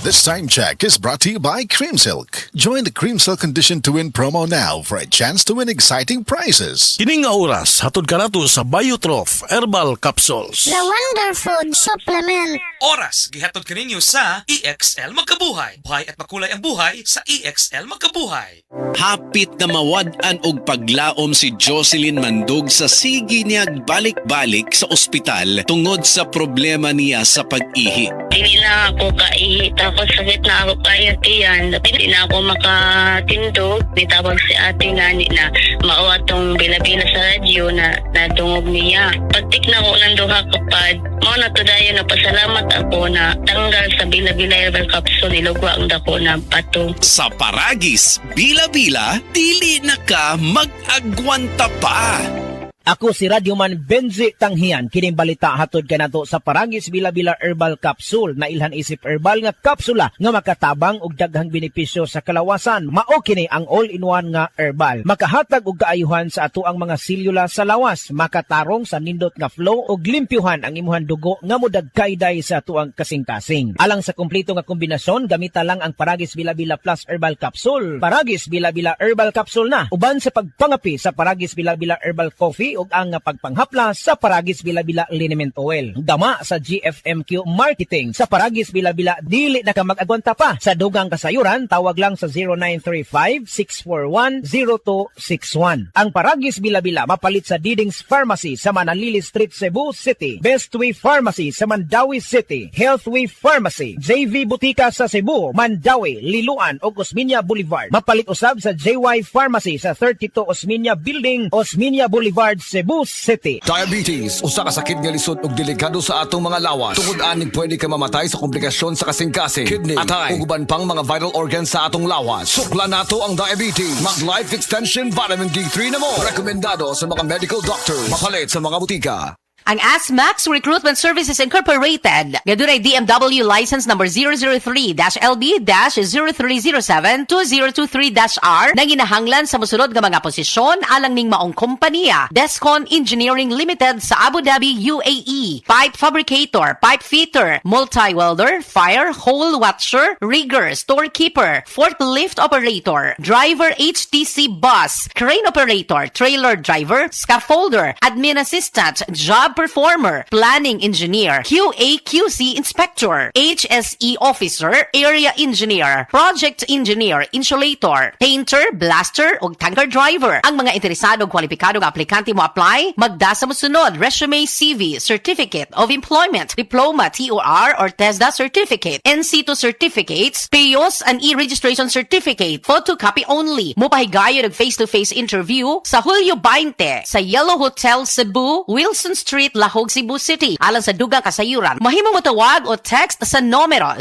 This time check is brought to you by Creamsilk. Join the Creamsilk Condition to Win promo now for a chance to win exciting prizes. Kining nga oras, hatod ka na to sa Biotrof Herbal Capsules. The Wonder Food Supplement. Oras, gihatod ka ninyo sa EXL Magkabuhay. Buhay at makulay ang buhay sa EXL Magkabuhay. Hapit na mawad-an og paglaom si Jocelyn Mandug sa sige niyag balik-balik sa ospital tungod sa problema niya sa pag-ihi. Hindi na ako kaihi, tapos sakit na ako kaya tiyan. Hindi na ako makatindog. Nitawag si ate nga na mauwa tong bila-bila sa radyo na nadungog niya. Pagtik na ko ng duha kapad, mo na to dayo na pasalamat ako na tanggal sa bila-bila herbal capsule, nilugwa ang dako na pato. Sa Paragis, bila-bila, dili na ka mag-agwanta pa. Ako si Radyoman Benji Tanghian, kining balita hatod kanato sa Paragis Bila-Bila Herbal Capsule na ilhan isip herbal nga kapsula nga makatabang og daghang benepisyo sa kalawasan. Mao kini ang all-in-one nga herbal. Makahatag og kaayuhan sa ato ang mga selula sa lawas, makatarong sa nindot nga flow og limpyuhan ang imuhang dugo nga modagkayday sa ato ang kasing-kasing. Alang sa kumpleto nga kombinasyon, gamita lang ang Paragis Bila-Bila Plus Herbal Capsule. Paragis Bila-Bila Herbal Capsule na uban sa pagpangapi sa Paragis Bila-Bila Herbal Coffee ug ang pagpanghapla sa Paragis Bila-Bila Liniment Oil. Dama sa GFMQ Marketing sa Paragis Bila-Bila, dili na ka mag-agwanta pa. Sa dugang kasayuran, tawag lang sa 0935-641-0261. Ang Paragis Bila-Bila mapalit sa Diding's Pharmacy sa Manalili Street, Cebu City, Bestway Pharmacy sa Mandawi City, Healthway Pharmacy, JV Butika sa Cebu, Mandawi, Liloan ug Osmeña Boulevard. Mapalit usab sa JY Pharmacy sa 32 Osmeña Building, Osmeña Boulevard, Cebu City. Diabetes, usa ka sakit nga lisod ug delikado sa atong mga lawas. Tungod aning pwede ka mamatay sa komplikasyon sa kasing-kasing, kidney, atay, ug uban pang mga vital organs sa atong lawas. Sukla nato ang diabetes. Mag Life Extension Vitamin D3 na mo. Rekomendado sa mga medical doctor. Mapalit sa mga butika. Ang ASMAX Recruitment Services Incorporated, gadunay DMW license number 003-LB-0307-2023-R na ginahanglan sa musunod nga mga posisyon alang ning maong kompanya. Descon Engineering Limited sa Abu Dhabi, UAE. Pipe fabricator, pipe fitter, multi-welder, fire, hole watcher, rigger, storekeeper, forklift operator, driver HTC bus, crane operator, trailer driver, scaffolder, admin assistant, job performer, planning engineer, QA/QC inspector, HSE officer, area engineer, project engineer, insulator, painter, blaster ug tanker driver. Ang mga interesado ug kwalipikadong aplikante mo apply, magda sa mosunod: resume, CV, certificate of employment, diploma, TOR or TESDA certificate, NC2 certificates, PEOS and e-registration certificate, photocopy only. Mupahigayon og face-to-face interview sa Hulyo 20 sa Yellow Hotel Cebu, Wilson Street, Lahog, Cebu City. Alang sa dugang kasayuran, mahimo mo tawag o text sa numero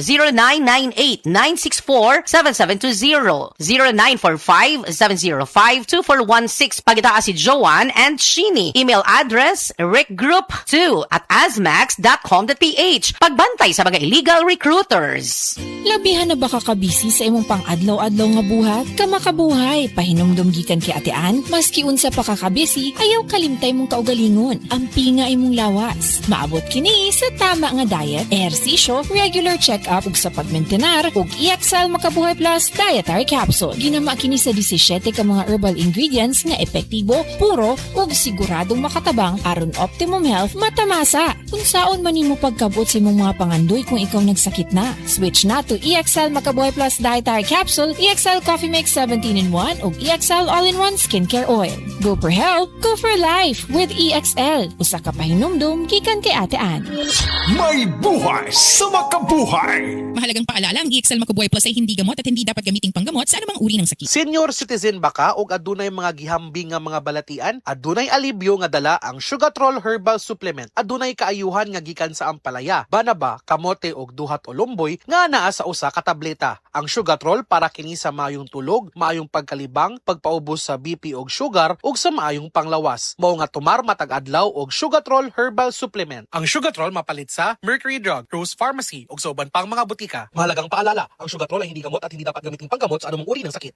0998-964-7720, 0945-705-2416. Pagitaas si Joanne and Sheeny. Email address rickgroup2@asmax.com.ph. Pagbantay sa mga illegal recruiters. Labihan na ba kakabisi sa imong pang-adlaw-adlaw nga buhat? Kamakabuhay, pahinumdum gikan kay Ate Ann, maski unsa pa kakabisi, ayaw kalimtay mong kaugalingon. Ampi nga imong lawas. Maabot kini sa tama nga diet, ehersisyo, regular check-up ug sa pagmentenar ug EXL Makabuhay Plus Dietary Capsule. Ginama kini sa 17 ka mga herbal ingredients nga epektibo, puro ug siguradong makatabang aron optimum health matamasa. Kung saon man nimo pagkabot sa imong mga pangandoy kung ikaw nagsakit na, switch na to EXL Makabuhay Plus Dietary Capsule, EXL Coffee Mix 17-in-1 ug EXL All-in-1 Skincare Oil. Go for health, go for life with EXL. Usa ka pahinumdum gikan kay Ate Ann. May buhay sa makabuhay. Mahalagang paalala, ang EXL Makabuhay Plus ay hindi gamot at hindi dapat gamiting panggamot sa anumang uri ng sakit. Senior citizen ba ka o adunay mga gihambing nga mga balatian? Adunay alibyo nga dala ang Sugatrol Herbal Supplement. Adunay kaayuhan nga gikan sa ampalaya, banaba, kamote og duhat o lumboy nga naa sa usa ka tableta. Ang Sugatrol para kini sa maayong tulog, maayong pagkalibang, pagpaubos sa BP og sugar ug sa maayong panglawas. Mao nga tumar matag adlaw og Sugatrol Herbal Supplement. Ang Sugatrol mapalit sa Mercury Drug, Rose Pharmacy ug sa uban pang mga butika. Mahalagang paalala, ang Sugatrol ay hindi gamot at hindi dapat gamitin panggamot sa anumang uri ng sakit.